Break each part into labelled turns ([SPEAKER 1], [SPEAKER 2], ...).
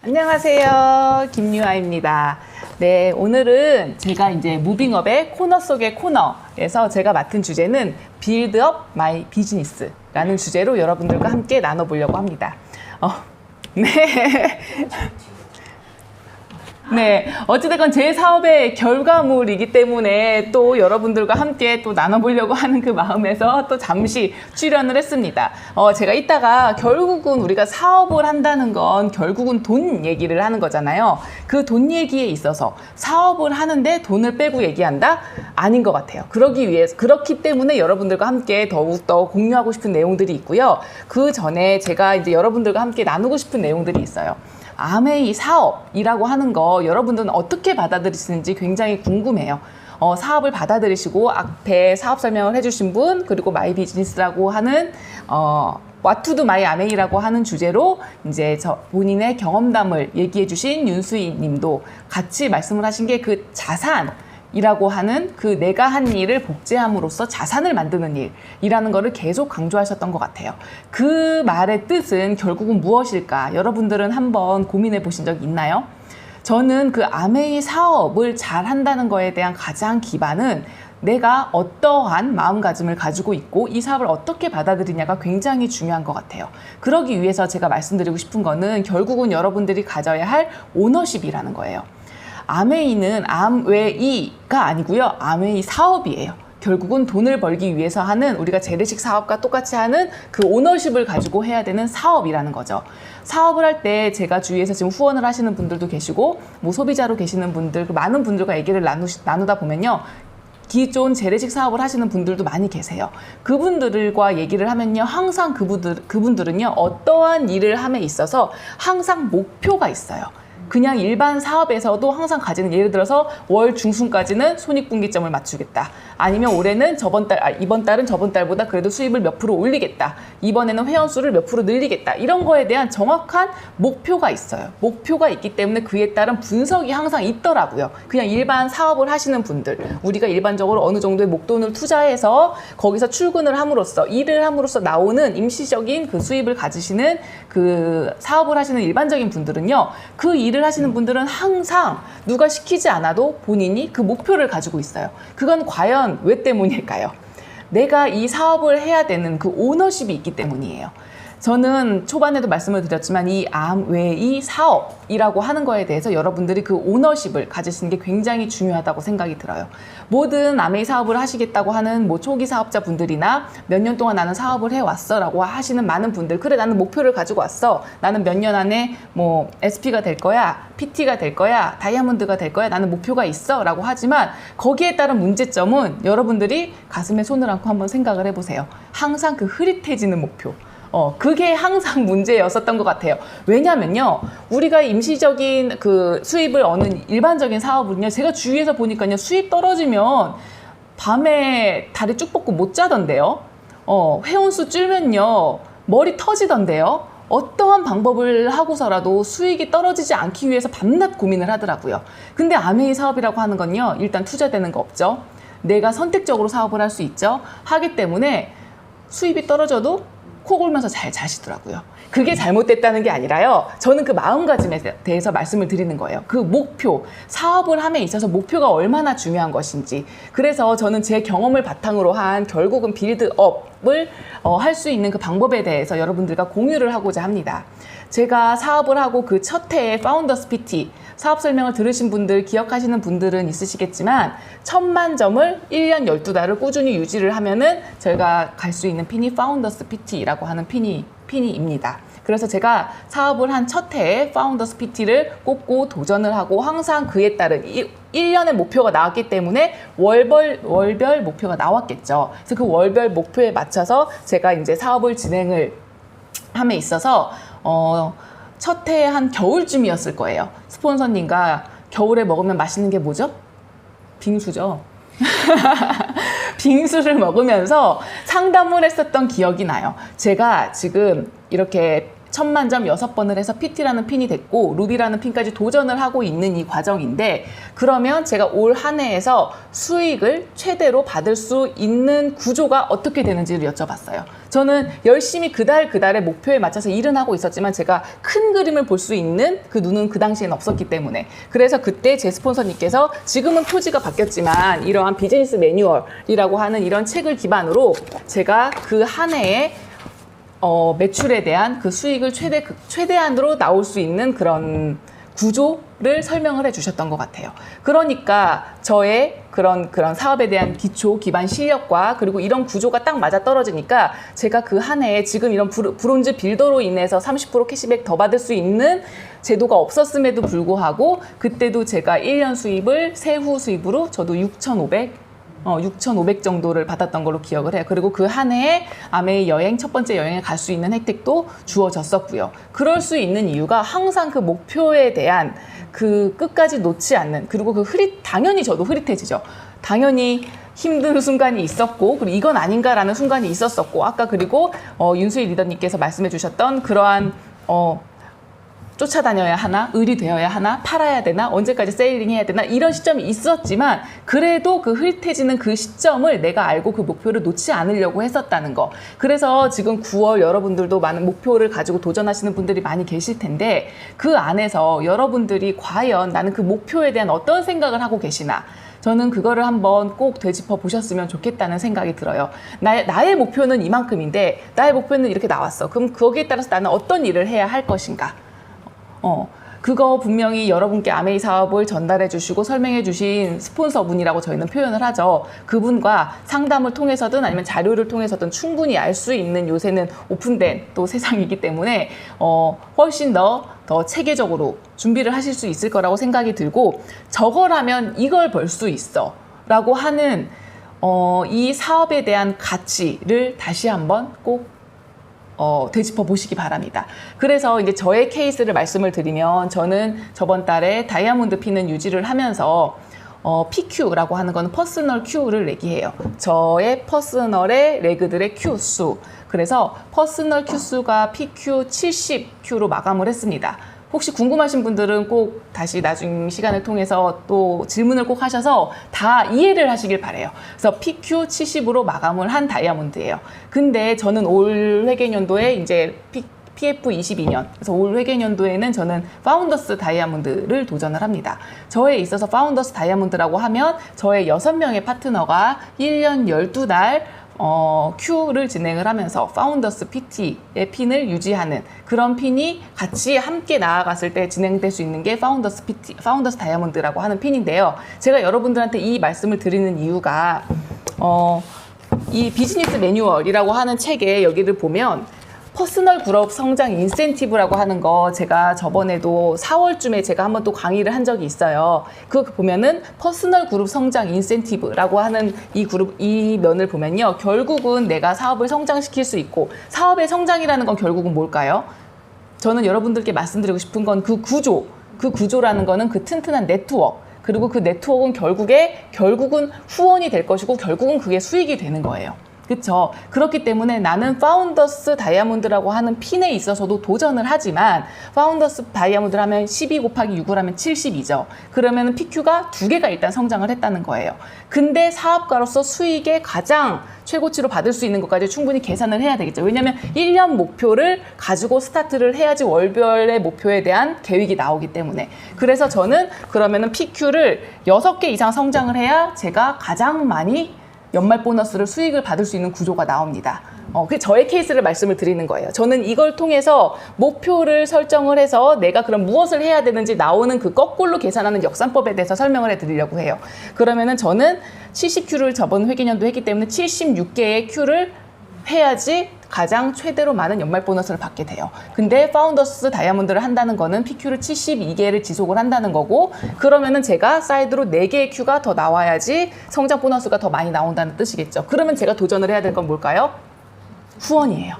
[SPEAKER 1] 안녕하세요. 김유아입니다. 네, 오늘은 제가 이제 무빙업의 코너 속의 코너에서 제가 맡은 주제는 빌드업 마이 비즈니스라는 주제로 여러분들과 함께 나눠보려고 합니다. 네. 네, 어찌됐건 제 사업의 결과물이기 때문에 또 여러분들과 함께 또 나눠보려고 하는 그 마음에서 또 잠시 출연을 했습니다. 제가 이따가 결국은 우리가 사업을 한다는 건 결국은 돈 얘기를 하는 거잖아요. 그 돈 얘기에 있어서 사업을 하는데 돈을 빼고 얘기한다? 아닌 것 같아요. 그렇기 때문에 여러분들과 함께 더욱더 공유하고 싶은 내용들이 있고요. 그 전에 제가 이제 여러분들과 함께 나누고 싶은 내용들이 있어요. 아메이 사업이라고 하는 거 여러분들은 어떻게 받아들이시는지 굉장히 궁금해요. 사업을 받아들이시고 앞에 사업 설명을 해주신 분, 그리고 마이 비즈니스라고 하는 What to do my 아메이라고 하는 주제로 이제 본인의 경험담을 얘기해 주신 윤수희 님도 같이 말씀을 하신 게 그 자산이라고 하는 그 내가 한 일을 복제함으로써 자산을 만드는 일이라는 거를 계속 강조하셨던 것 같아요. 그 말의 뜻은 결국은 무엇일까? 여러분들은 한번 고민해 보신 적 있나요? 저는 그 아메이 사업을 잘 한다는 거에 대한 가장 기반은 내가 어떠한 마음가짐을 가지고 있고 이 사업을 어떻게 받아들이냐가 굉장히 중요한 것 같아요. 그러기 위해서 제가 말씀드리고 싶은 거는 결국은 여러분들이 가져야 할 오너십이라는 거예요. 아메이는 암웨이가 아니고요. 아메이 사업이에요. 결국은 돈을 벌기 위해서 하는 우리가 재래식 사업과 똑같이 하는 그 오너십을 가지고 해야 되는 사업이라는 거죠. 사업을 할 때 제가 주위에서 지금 후원을 하시는 분들도 계시고 뭐 소비자로 계시는 분들 많은 분들과 얘기를 나누다 보면요. 기존 재래식 사업을 하시는 분들도 많이 계세요. 그분들과 얘기를 하면요. 항상 그분들은요. 어떠한 일을 함에 있어서 항상 목표가 있어요. 그냥 일반 사업에서도 항상 가지는 예를 들어서 월 중순까지는 손익분기점을 맞추겠다. 아니면 올해는 이번 달은 저번 달보다 그래도 수입을 몇 프로 올리겠다. 이번에는 회원수를 몇 프로 늘리겠다. 이런 거에 대한 정확한 목표가 있어요. 목표가 있기 때문에 그에 따른 분석이 항상 있더라고요. 그냥 일반 사업을 하시는 분들, 우리가 일반적으로 어느 정도의 목돈을 투자해서 거기서 출근을 함으로써 일을 함으로써 나오는 임시적인 그 수입을 가지시는 그 사업을 하시는 일반적인 분들은요. 그 일을 하시는 분들은 항상 누가 시키지 않아도 본인이 그 목표를 가지고 있어요. 그건 과연 왜 때문일까요? 내가 이 사업을 해야 되는 그 오너십이 있기 때문이에요. 저는 초반에도 말씀을 드렸지만 이 암웨이 사업이라고 하는 거에 대해서 여러분들이 그 오너십을 가지시는 게 굉장히 중요하다고 생각이 들어요. 모든 아메이 사업을 하시겠다고 하는 뭐 초기 사업자 분들이나 몇 년 동안 나는 사업을 해왔어 라고 하시는 많은 분들, 그래 나는 목표를 가지고 왔어, 나는 몇 년 안에 뭐 SP가 될 거야, PT가 될 거야, 다이아몬드가 될 거야, 나는 목표가 있어 라고 하지만 거기에 따른 문제점은 여러분들이 가슴에 손을 얹고 한번 생각을 해보세요. 항상 그 흐릿해지는 목표, 그게 항상 문제였었던 것 같아요. 왜냐면요, 우리가 임시적인 그 수입을 얻는 일반적인 사업은요, 제가 주위에서 보니까요, 수입 떨어지면 밤에 다리 쭉 뻗고 못 자던데요. 회원수 줄면요, 머리 터지던데요. 어떠한 방법을 하고서라도 수익이 떨어지지 않기 위해서 밤낮 고민을 하더라고요. 근데 아메이 사업이라고 하는 건요, 일단 투자되는 거 없죠. 내가 선택적으로 사업을 할 수 있죠. 하기 때문에 수입이 떨어져도 코 골면서 잘 자시더라고요. 그게 잘못됐다는 게 아니라요. 저는 그 마음가짐에 대해서 말씀을 드리는 거예요. 그 목표, 사업을 함에 있어서 목표가 얼마나 중요한 것인지. 그래서 저는 제 경험을 바탕으로 한 결국은 빌드업을 할 수 있는 그 방법에 대해서 여러분들과 공유를 하고자 합니다. 제가 사업을 하고 그 첫 해에 파운더스 PT 사업 설명을 들으신 분들, 기억하시는 분들은 있으시겠지만 1000만 점을 1년 12달을 꾸준히 유지를 하면은 저희가 갈 수 있는 핀이 파운더스 PT라고 하는 핀이입니다. 그래서 제가 사업을 한 첫 해에 파운더스 PT를 꼽고 도전을 하고 항상 그에 따른 1년의 목표가 나왔기 때문에 월별 목표가 나왔겠죠. 그래서 그 월별 목표에 맞춰서 제가 이제 사업을 진행을 함에 있어서 첫 해에 한 겨울쯤이었을 거예요. 스폰서님과 겨울에 먹으면 맛있는 게 뭐죠? 빙수죠. 빙수를 먹으면서 상담을 했었던 기억이 나요. 제가 지금 이렇게 천만점 6번을 해서 PT라는 핀이 됐고 루비라는 핀까지 도전을 하고 있는 이 과정인데, 그러면 제가 올 한 해에서 수익을 최대로 받을 수 있는 구조가 어떻게 되는지를 여쭤봤어요. 저는 열심히 그달의 목표에 맞춰서 일은 하고 있었지만 제가 큰 그림을 볼 수 있는 그 눈은 그 당시에는 없었기 때문에, 그래서 그때 제 스폰서님께서 지금은 표지가 바뀌었지만 이러한 비즈니스 매뉴얼이라고 하는 이런 책을 기반으로 제가 그 한 해에 매출에 대한 그 수익을 최대한으로 나올 수 있는 그런 구조를 설명을 해주셨던 것 같아요. 그러니까 저의 그런 사업에 대한 기초 기반 실력과 그리고 이런 구조가 딱 맞아 떨어지니까 제가 그 한 해에 지금 이런 브론즈 빌더로 인해서 30% 캐시백 더 받을 수 있는 제도가 없었음에도 불구하고 그때도 제가 1년 수입을 세후 수입으로 저도 6,500 정도를 받았던 걸로 기억을 해요. 그리고 그 한 해에 아메이 여행, 첫 번째 여행에 갈 수 있는 혜택도 주어졌었고요. 그럴 수 있는 이유가 항상 그 목표에 대한 그 끝까지 놓지 않는, 그리고 당연히 저도 흐릿해지죠. 당연히 힘든 순간이 있었고, 그리고 이건 아닌가라는 순간이 있었었고, 아까 그리고 윤수희 리더님께서 말씀해 주셨던 그러한 쫓아다녀야 하나, 을이 되어야 하나, 팔아야 되나, 언제까지 세일링 해야 되나, 이런 시점이 있었지만 그래도 그 흐릿해지는 그 시점을 내가 알고 그 목표를 놓지 않으려고 했었다는 거. 그래서 지금 9월 여러분들도 많은 목표를 가지고 도전하시는 분들이 많이 계실 텐데, 그 안에서 여러분들이 과연 나는 그 목표에 대한 어떤 생각을 하고 계시나, 저는 그거를 한번 꼭 되짚어 보셨으면 좋겠다는 생각이 들어요. 나의 목표는 이만큼인데 나의 목표는 이렇게 나왔어. 그럼 거기에 따라서 나는 어떤 일을 해야 할 것인가. 그거 분명히 여러분께 아메이 사업을 전달해 주시고 설명해 주신 스폰서분이라고 저희는 표현을 하죠. 그분과 상담을 통해서든 아니면 자료를 통해서든 충분히 알 수 있는, 요새는 오픈된 또 세상이기 때문에 훨씬 더 체계적으로 준비를 하실 수 있을 거라고 생각이 들고, 저거라면 이걸 벌 수 있어 라고 하는 이 사업에 대한 가치를 다시 한번 꼭 되짚어 보시기 바랍니다. 그래서 이제 저의 케이스를 말씀을 드리면, 저는 저번 달에 다이아몬드 핀은 유지를 하면서 PQ라고 하는 거는 퍼스널 Q를 얘기해요. 저의 퍼스널의 레그들의 Q 수. 그래서 퍼스널 Q 수가 PQ 70Q로 마감을 했습니다. 혹시 궁금하신 분들은 꼭 다시 나중 시간을 통해서 또 질문을 꼭 하셔서 다 이해를 하시길 바래요. 그래서 PQ 70으로 마감을 한 다이아몬드예요. 근데 저는 올 회계연도에 이제 PF 22년, 그래서 올 회계연도에는 저는 파운더스 다이아몬드를 도전을 합니다. 저에 있어서 파운더스 다이아몬드라고 하면 저의 6명의 파트너가 1년 12달 Q를 진행을 하면서 파운더스 PT의 핀을 유지하는 그런 핀이 같이 함께 나아갔을 때 진행될 수 있는 게 파운더스 다이아몬드라고 하는 핀인데요. 제가 여러분들한테 이 말씀을 드리는 이유가 이 비즈니스 매뉴얼이라고 하는 책에 여기를 보면 퍼스널 그룹 성장 인센티브라고 하는 거, 제가 저번에도 4월쯤에 제가 한번 또 강의를 한 적이 있어요. 그거 보면은 퍼스널 그룹 성장 인센티브라고 하는 이 면을 보면요, 결국은 내가 사업을 성장시킬 수 있고, 사업의 성장이라는 건 결국은 뭘까요? 저는 여러분들께 말씀드리고 싶은 건 그 구조라는 거는 그 튼튼한 네트워크, 그리고 그 네트워크는 결국은 후원이 될 것이고 결국은 그게 수익이 되는 거예요. 그렇죠. 그렇기 때문에 나는 파운더스 다이아몬드라고 하는 핀에 있어서도 도전을 하지만, 파운더스 다이아몬드를 하면 12 곱하기 6을 하면 72죠. 그러면 PQ가 2개가 일단 성장을 했다는 거예요. 근데 사업가로서 수익의 가장 최고치로 받을 수 있는 것까지 충분히 계산을 해야 되겠죠. 왜냐하면 1년 목표를 가지고 스타트를 해야지 월별의 목표에 대한 계획이 나오기 때문에. 그래서 저는 그러면은 PQ를 6개 이상 성장을 해야 제가 가장 많이 연말 보너스를 수익을 받을 수 있는 구조가 나옵니다. 그 저의 케이스를 말씀을 드리는 거예요. 저는 이걸 통해서 목표를 설정을 해서 내가 그럼 무엇을 해야 되는지 나오는 그 거꾸로 계산하는 역산법에 대해서 설명을 해드리려고 해요. 그러면은 저는 70Q를 저번 회계연도 했기 때문에 76개의 Q를 해야지 가장 최대로 많은 연말 보너스를 받게 돼요. 근데 파운더스 다이아몬드를 한다는 거는 PQ를 72개를 지속을 한다는 거고, 그러면은 제가 사이드로 4개의 Q가 더 나와야지 성장 보너스가 더 많이 나온다는 뜻이겠죠. 그러면 제가 도전을 해야 될 건 뭘까요? 후원이에요.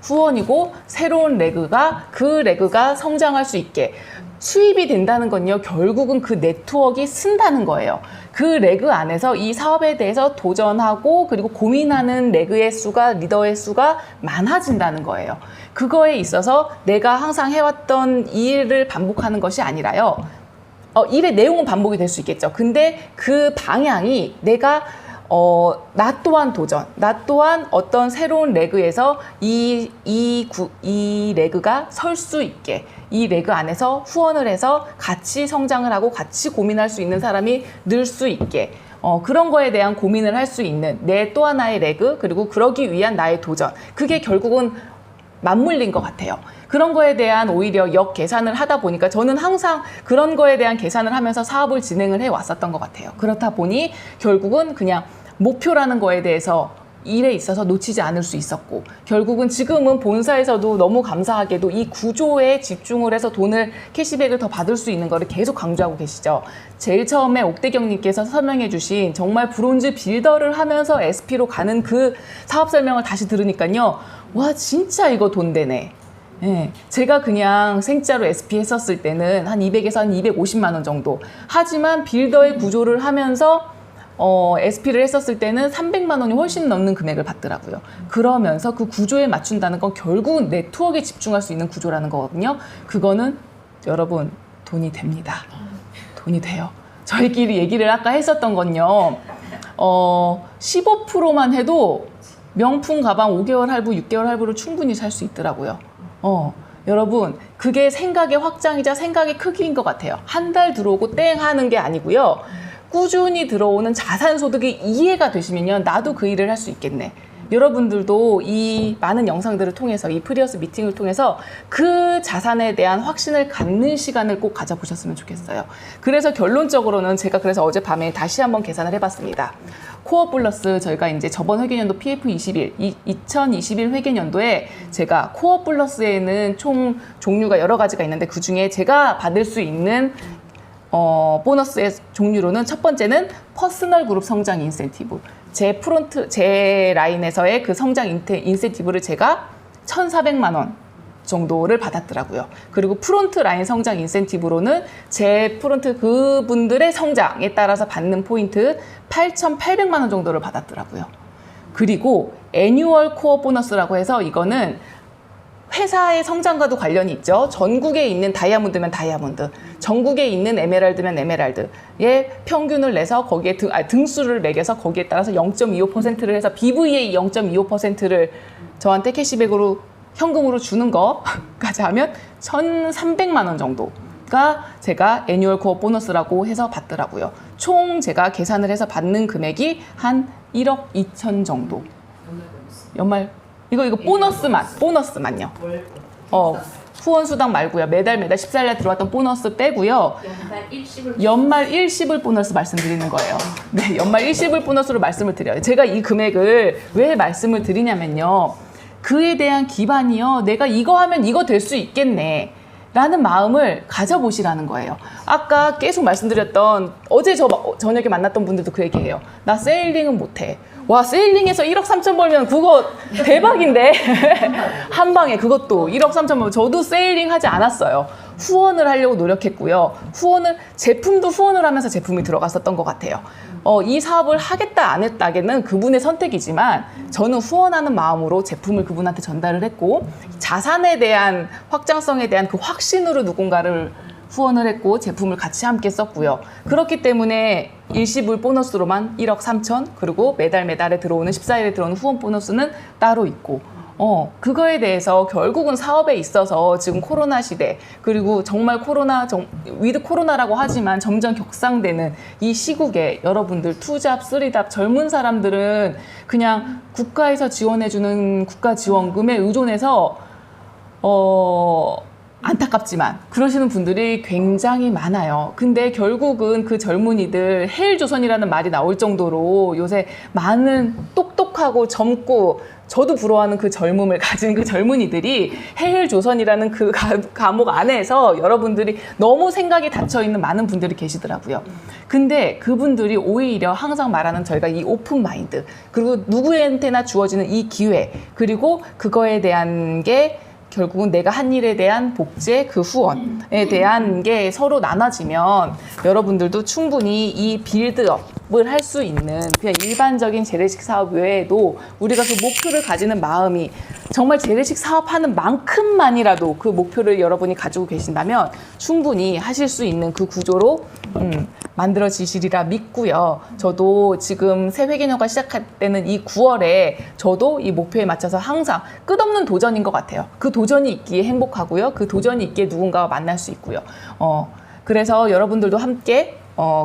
[SPEAKER 1] 후원이고 새로운 레그가 그 레그가 성장할 수 있게 수입이 된다는 건요, 결국은 그 네트워크가 쓴다는 거예요. 그 레그 안에서 이 사업에 대해서 도전하고 그리고 고민하는 레그의 수가, 리더의 수가 많아진다는 거예요. 그거에 있어서 내가 항상 해왔던 일을 반복하는 것이 아니라요, 일의 내용은 반복이 될 수 있겠죠. 근데 그 방향이 내가 나 또한 도전, 나 또한 어떤 새로운 레그에서 이 레그가 설 수 있게, 이 레그 안에서 후원을 해서 같이 성장을 하고 같이 고민할 수 있는 사람이 늘 수 있게, 그런 거에 대한 고민을 할 수 있는 내 또 하나의 레그, 그리고 그러기 위한 나의 도전, 그게 결국은 맞물린 것 같아요. 그런 거에 대한 오히려 역계산을 하다 보니까 저는 항상 그런 거에 대한 계산을 하면서 사업을 진행을 해 왔었던 것 같아요. 그렇다 보니 결국은 그냥 목표라는 거에 대해서 일에 있어서 놓치지 않을 수 있었고, 결국은 지금은 본사에서도 너무 감사하게도 이 구조에 집중을 해서 돈을, 캐시백을 더 받을 수 있는 거를 계속 강조하고 계시죠. 제일 처음에 옥대경님께서 설명해 주신 정말 브론즈 빌더를 하면서 SP로 가는 그 사업 설명을 다시 들으니까요, 와 진짜 이거 돈 되네. 예, 제가 그냥 생짜로 SP 했었을 때는 한 200에서 한 250만 원 정도, 하지만 빌더의 구조를 하면서 SP를 했었을 때는 300만 원이 훨씬 넘는 금액을 받더라고요. 그러면서 그 구조에 맞춘다는 건 결국은 네트워크에 집중할 수 있는 구조라는 거거든요. 그거는 여러분 돈이 됩니다. 돈이 돼요. 저희끼리 얘기를 아까 했었던 건요, 15%만 해도 명품 가방 5개월 할부, 6개월 할부를 충분히 살 수 있더라고요. 여러분, 그게 생각의 확장이자 생각의 크기인 것 같아요. 한 달 들어오고 땡 하는 게 아니고요, 꾸준히 들어오는 자산 소득이 이해가 되시면요, 나도 그 일을 할 수 있겠네. 여러분들도 이 많은 영상들을 통해서, 이 프리어스 미팅을 통해서 그 자산에 대한 확신을 갖는 시간을 꼭 가져보셨으면 좋겠어요. 그래서 결론적으로는 제가 그래서 어젯밤에 다시 한번 계산을 해봤습니다. 코어 플러스, 저희가 이제 저번 회계년도 PF21, 2021 회계년도에 제가 코어 플러스에는 총 종류가 여러 가지가 있는데, 그 중에 제가 받을 수 있는 보너스의 종류로는 첫 번째는 퍼스널 그룹 성장 인센티브. 제 라인에서의 그 성장 인센티브를 제가 1,400만 원 정도를 받았더라고요. 그리고 프론트 라인 성장 인센티브로는 제 프론트 그분들의 성장에 따라서 받는 포인트 8,800만 원 정도를 받았더라고요. 그리고 애뉴얼 코어 보너스라고 해서, 이거는 회사의 성장과도 관련이 있죠. 전국에 있는 다이아몬드면 다이아몬드, 전국에 있는 에메랄드면 에메랄드의 평균을 내서 거기에 등수를 매겨서 거기에 따라서 0.25%를 해서 BVA 0.25%를 저한테 캐시백으로 현금으로 주는 거까지 하면 1,300만 원 정도가 제가 애뉴얼 코어 보너스라고 해서 받더라고요. 총 제가 계산을 해서 받는 금액이 한 1억 2천 정도. 연말 이거 보너스만요. 후원 수당 말고요. 매달 14일날 들어왔던 보너스 빼고요. 연말 일시불 보너스 말씀드리는 거예요. 네, 연말 일시불 보너스로 말씀을 드려요. 제가 이 금액을 왜 말씀을 드리냐면요, 그에 대한 기반이요, 내가 이거 하면 이거 될 수 있겠네 라는 마음을 가져보시라는 거예요. 아까 계속 말씀드렸던, 어제 저녁에 만났던 분들도 그 얘기해요. 나 세일링은 못해. 와, 세일링에서 1억 3천 벌면 그거 대박인데. 한 방에 그것도 1억 3천 벌면. 저도 세일링 하지 않았어요. 후원을 하려고 노력했고요. 제품도 후원을 하면서 제품이 들어갔었던 것 같아요. 이 사업을 하겠다 안 했다는 그분의 선택이지만, 저는 후원하는 마음으로 제품을 그분한테 전달을 했고, 자산에 대한 확장성에 대한 그 확신으로 누군가를 후원을 했고, 제품을 같이 함께 썼고요. 그렇기 때문에 일시불 보너스로만 1억 3천, 그리고 매달에 들어오는 14일에 들어오는 후원 보너스는 따로 있고, 그거에 대해서 결국은 사업에 있어서 지금 코로나 시대, 그리고 정말 위드 코로나라고 하지만 점점 격상되는 이 시국에 여러분들 투잡, 쓰리잡, 젊은 사람들은 그냥 국가에서 지원해주는 국가 지원금에 의존해서 안타깝지만 그러시는 분들이 굉장히 많아요. 근데 결국은 그 젊은이들, 헬조선이라는 말이 나올 정도로 요새 많은 똑똑한 똑똑하고 젊고 저도 부러워하는 그 젊음을 가진 그 젊은이들이 해일조선이라는 그 과목 안에서 여러분들이 너무 생각이 닫혀있는 많은 분들이 계시더라고요. 근데 그분들이 오히려 항상 말하는 저희가 이 오픈 마인드, 그리고 누구한테나 주어지는 이 기회, 그리고 그거에 대한 게 결국은 내가 한 일에 대한 복제, 그 후원에 대한 게 서로 나눠지면 여러분들도 충분히 이 빌드업을 할 수 있는 그냥 일반적인 재래식 사업 외에도 우리가 그 목표를 가지는 마음이 정말 재래식 사업하는 만큼만이라도 그 목표를 여러분이 가지고 계신다면 충분히 하실 수 있는 그 구조로 만들어지시리라 믿고요. 저도 지금 새 회계연도가 시작할 때는 이 9월에 저도 이 목표에 맞춰서 항상 끝없는 도전인 것 같아요. 그 도전이 있기에 행복하고요. 그 도전이 있기에 누군가와 만날 수 있고요. 그래서 여러분들도 함께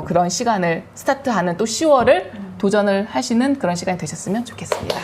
[SPEAKER 1] 그런 시간을 스타트하는 또 10월을 도전을 하시는 그런 시간이 되셨으면 좋겠습니다.